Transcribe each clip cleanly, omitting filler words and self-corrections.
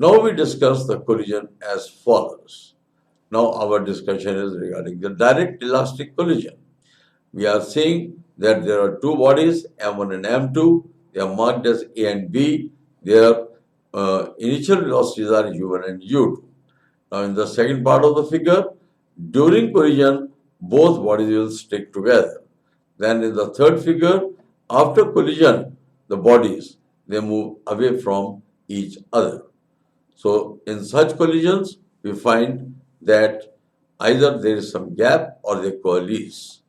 Now we discuss the collision as follows. Now our discussion is regarding the direct elastic collision. We are saying that there are two bodies, M1 and M2. They are marked as A and B. Their initial velocities are U1 and U2. Now in the second part of the figure, during collision, both bodies will stick together. Then in the third figure, after collision, the bodies, they move away from each other. So in such collisions, we find that either there is some gap or they coalesce.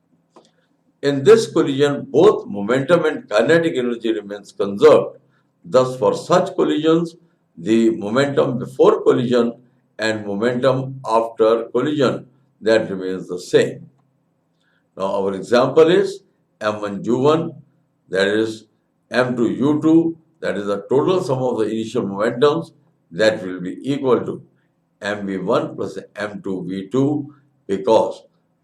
In this collision, both momentum and kinetic energy remains conserved. Thus, for such collisions, the momentum before collision and momentum after collision, that remains the same. Now, our example is M1U1, that is M2U2, that is the total sum of the initial momentums, that will be equal to mv1 plus m2v2, because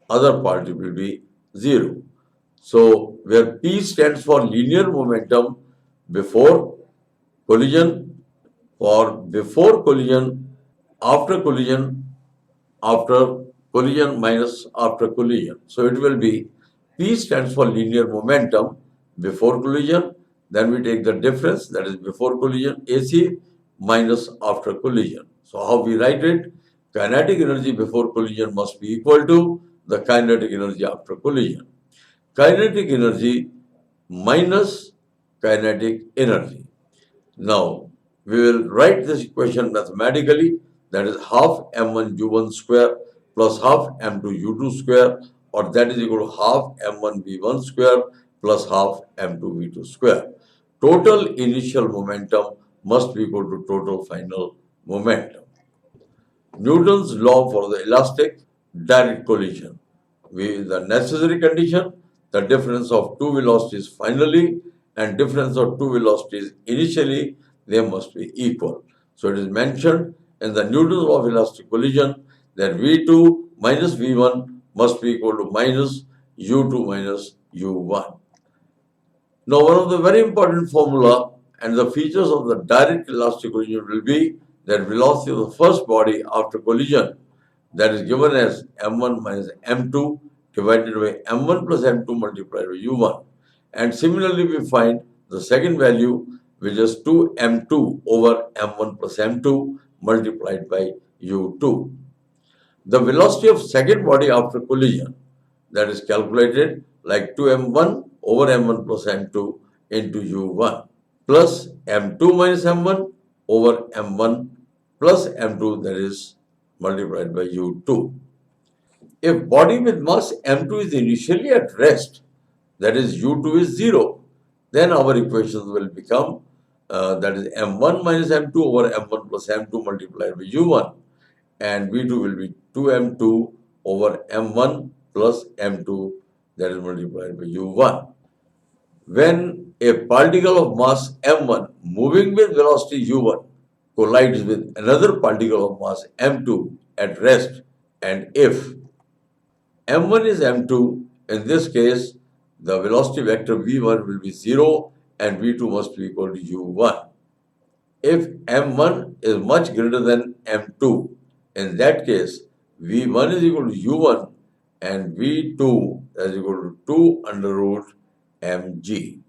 other part will be 0. So, where P stands for linear momentum before collision, for before collision, after collision, after collision minus after collision. So, it will be P stands for linear momentum before collision, then we take the difference, that is before collision AC minus after collision. So, how we write it? Kinetic energy before collision must be equal to the kinetic energy after collision. Kinetic energy minus kinetic energy. Now, we will write this equation mathematically, that is half m1u1 square plus half m2u2 square, or that is equal to half m1v1 square plus half m2v2 square. Total initial momentum must be equal to total final momentum. Newton's law for the elastic direct collision. The necessary condition, the difference of two velocities finally and difference of two velocities initially, they must be equal. So it is mentioned in the Newton's law of elastic collision that V2 minus V1 must be equal to minus U2 minus U1. Now, one of the very important formula and the features of the direct elastic collision will be that velocity of the first body after collision, that is given as m1 minus m2 divided by m1 plus m2 multiplied by u1. And similarly, we find the second value, which is 2m2 over m1 plus m2 multiplied by u2. The velocity of second body after collision, that is calculated like 2m1 over m1 plus m2 into u1 plus m2 minus m1 over m1 plus m2, that is multiplied by u2. If body with mass m2 is initially at rest, that is u2 is 0, then our equations will become that is m1 minus m2 over m1 plus m2 multiplied by u1, and v2 will be 2m2 over m1 plus m2, that is multiplied by u1. When a particle of mass m1 moving with velocity u1 collides with another particle of mass m2 at rest, and if m1 is m2, in this case the velocity vector v1 will be 0 and v2 must be equal to u1. If m1 is much greater than m2, in that case v1 is equal to u1 and v2 is equal to 2 under root mg.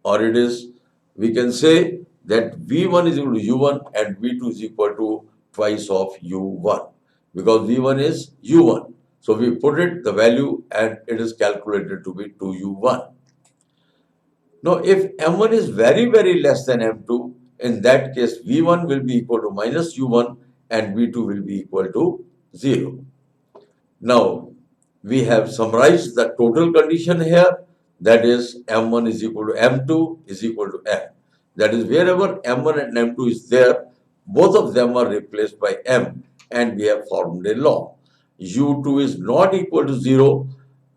Or it is, we can say that v1 is equal to u1 and v2 is equal to twice of u1, because v1 is u1. So we put it the value and it is calculated to be 2u1. Now if m1 is very, very less than m2, in that case v1 will be equal to minus u1 and v2 will be equal to 0. Now we have summarized the total condition here, that is m1 is equal to m2 is equal to m. That is, wherever m1 and m2 is there, both of them are replaced by m, and we have formed a law. u2 is not equal to 0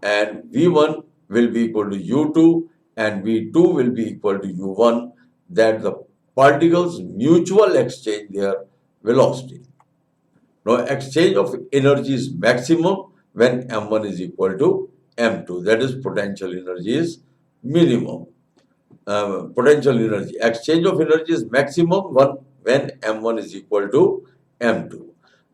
and v1 will be equal to u2 and v2 will be equal to u1, that the particles mutual exchange their velocity. Now, exchange of energy is maximum when m1 is equal to m2, that is potential energy is minimum. Potential energy, exchange of energy is maximum when M1 is equal to M2.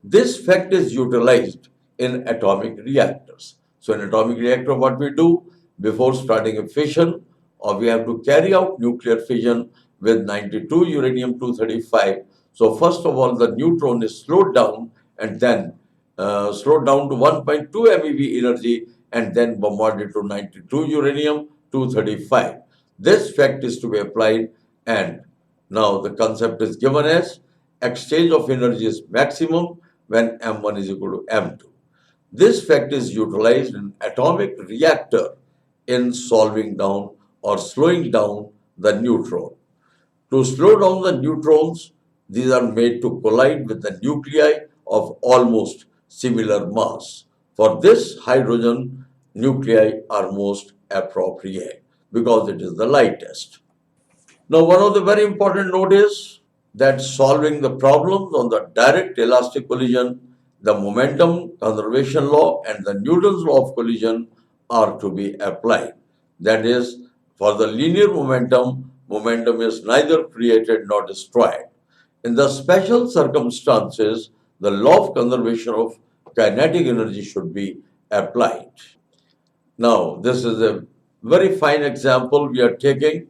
This fact is utilized in atomic reactors. So in atomic reactor, what we do before starting a fission, or we have to carry out nuclear fission with 92 uranium-235. So first of all, the neutron is slowed down and then slowed down to 1.2 MeV energy and then bombarded to 92 uranium-235. This fact is to be applied, and now the concept is given as exchange of energy is maximum when M1 is equal to M2. This fact is utilized in atomic reactor in solving down or slowing down the neutron. To slow down the neutrons, these are made to collide with the nuclei of almost similar mass. For this, hydrogen nuclei are most appropriate because it is the lightest. Now, one of the very important note is that solving the problems on the direct elastic collision, the momentum conservation law and the Newton's law of collision are to be applied. That is, for the linear momentum, momentum is neither created nor destroyed. In the special circumstances, the law of conservation of kinetic energy should be applied. Now, this is a very fine example we are taking,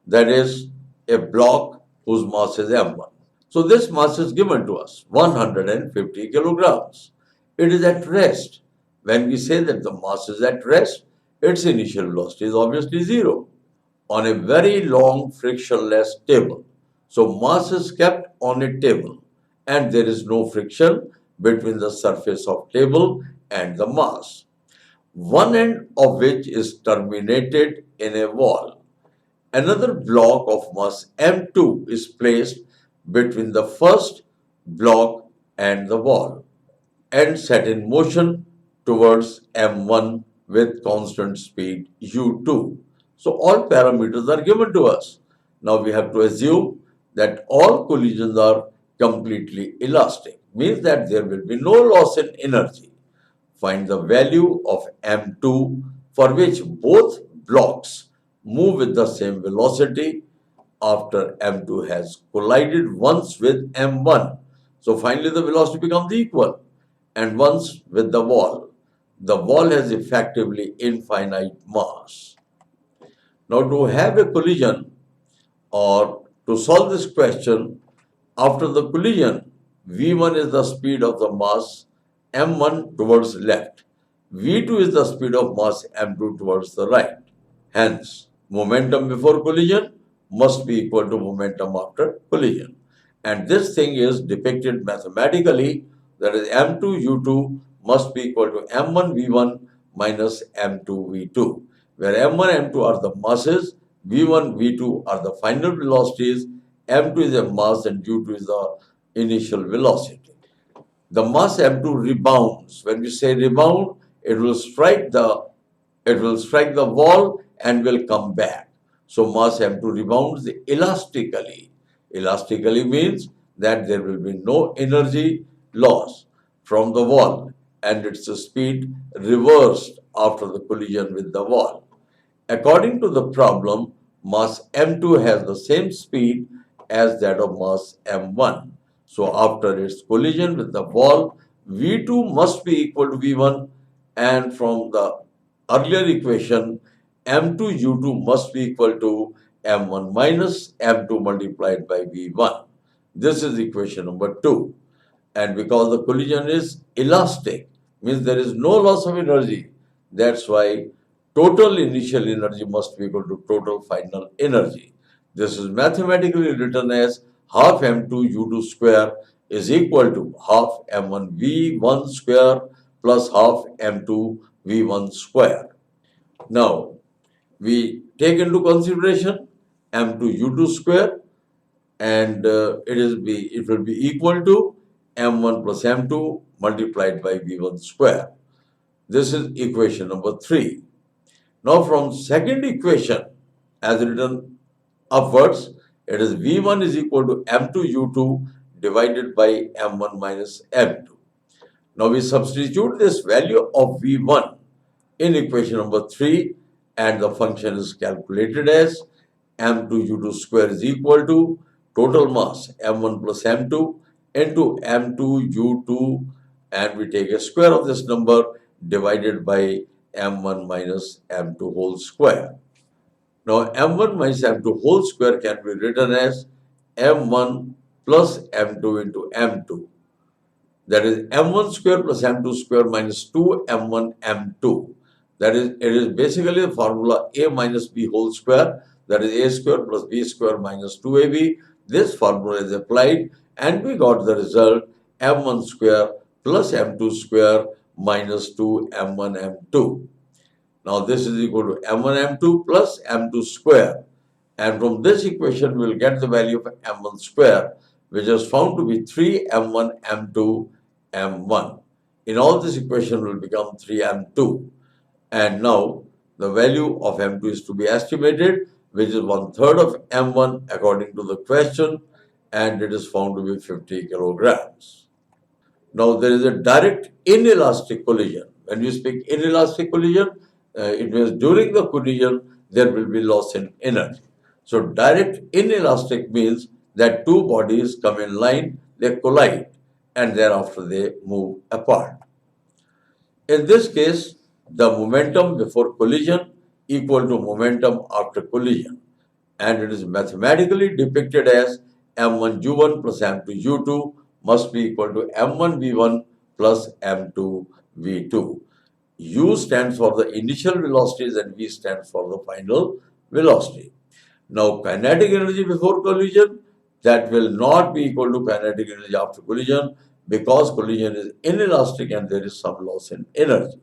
that is a block whose mass is m1. So this mass is given to us, 150 kilograms. It is at rest. When we say that the mass is at rest, its initial velocity is obviously zero on a very long frictionless table. So mass is kept on a table and there is no friction between the surface of table and the mass, one end of which is terminated in a wall. Another block of mass m2 is placed between the first block and the wall and set in motion towards m1 with constant speed u2. So all parameters are given to us. Now we have to assume that all collisions are completely elastic, means that there will be no loss in energy. Find the value of m2 for which both blocks move with the same velocity after m2 has collided once with m1. So finally the velocity becomes equal, and once with the wall. The wall has effectively infinite mass. Now to have a collision or to solve this question, after the collision, v1 is the speed of the mass m1 towards left. v2 is the speed of mass m2 towards the right. Hence, momentum before collision must be equal to momentum after collision. And this thing is depicted mathematically, that is m2 u2 must be equal to m1 v1 minus m2 v2, where m1 m2 are the masses, v1 v2 are the final velocities, m2 is a mass and u2 is the initial velocity. The mass m2 rebounds. When we say rebound, it will strike the wall and will come back. So mass m2 rebounds elastically. Elastically means that there will be no energy loss from the wall and its speed reversed after the collision with the wall. According to the problem, mass m2 has the same speed as that of mass m1. So after its collision with the wall, v2 must be equal to v1, and from the earlier equation, m2 u2 must be equal to m1 minus m2 multiplied by v1. This is equation number 2. And because the collision is elastic, means there is no loss of energy. That's why total initial energy must be equal to total final energy. This is mathematically written as half m2 u2 square is equal to half m1 v1 square plus half m2 v1 square. Now, we take into consideration m2 u2 square, and it will be equal to m1 plus m2 multiplied by v1 square. This is equation number 3. Now from second equation, as written upwards, it is v1 is equal to m2 u2 divided by m1 minus m2. Now we substitute this value of v1 in equation number 3, and the function is calculated as m2 u2 square is equal to total mass m1 plus m2 into m2 u2, and we take a square of this number divided by m1 minus m2 whole square. Now m1 minus m2 whole square can be written as m1 plus m2 into m2. That is m1 square plus m2 square minus 2 m1 m2. That is, it is basically the formula a minus b whole square. That is a square plus b square minus 2ab. This formula is applied and we got the result m1 square plus m2 square minus 2 m1 m2. Now this is equal to m1 m2 plus m2 square. And from this equation, we will get the value of m1 square, which is found to be 3 m1 m2 m1. In all, this equation will become 3m2. And now the value of m2 is to be estimated, which is 1/3 of m1 according to the question, and it is found to be 50 kilograms. Now there is a direct inelastic collision. When we speak inelastic collision, it means during the collision there will be loss in energy. So direct inelastic means that two bodies come in line, they collide, and thereafter they move apart. In this case, the momentum before collision equal to momentum after collision, and it is mathematically depicted as m1 u1 plus m2 u2 must be equal to m1 v1 plus m2 v2. U stands for the initial velocities and v stands for the final velocity. Now, kinetic energy before collision, that will not be equal to kinetic energy after collision because collision is inelastic and there is some loss in energy.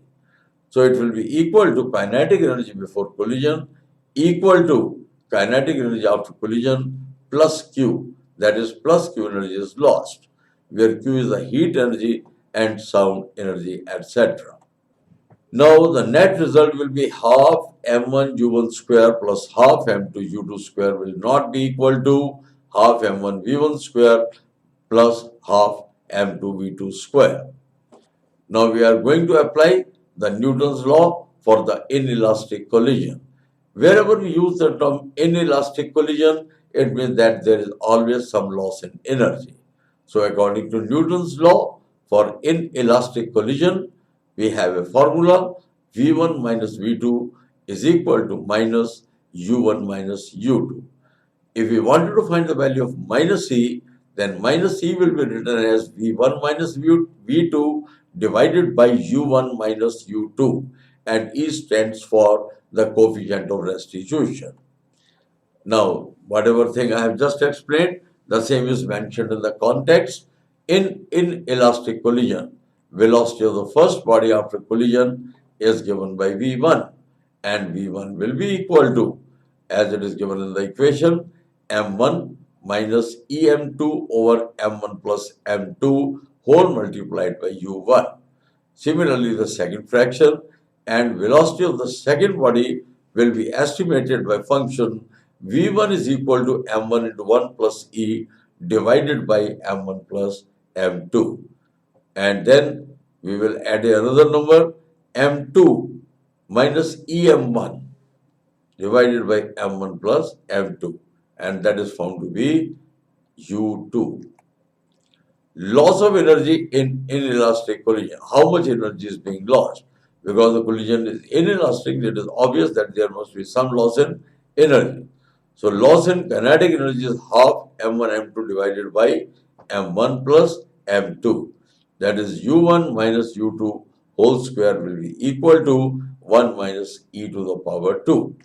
So, it will be equal to kinetic energy before collision equal to kinetic energy after collision plus Q. That is, plus Q energy is lost, where Q is the heat energy and sound energy, etc. Now the net result will be half m1 u1 square plus half m2 u2 square will not be equal to half m1 v1 square plus half m2 v2 square. Now we are going to apply the Newton's law for the inelastic collision. Wherever we use the term inelastic collision, it means that there is always some loss in energy. So according to Newton's law for inelastic collision, we have a formula v1 minus v2 is equal to minus u1 minus u2. If we wanted to find the value of minus e, then minus e will be written as v1 minus v2 divided by u1 minus u2, and e stands for the coefficient of restitution. Now, whatever thing I have just explained, the same is mentioned in the context. In inelastic collision, velocity of the first body after collision is given by v1, and v1 will be equal to, as it is given in the equation, m1 minus em2 over m1 plus m2 whole multiplied by u1. Similarly, the second fraction and velocity of the second body will be estimated by function v1 is equal to m1 into 1 plus e divided by m1 plus m2. And then we will add another number m2 minus em1 divided by m1 plus m2, and that is found to be u2. Loss of energy in inelastic collision. How much energy is being lost? Because the collision is inelastic, it is obvious that there must be some loss in energy. So loss in kinetic energy is half m1 m2 divided by m1 plus m2. That is u1 minus u2 whole square will be equal to 1 minus e to the power 2.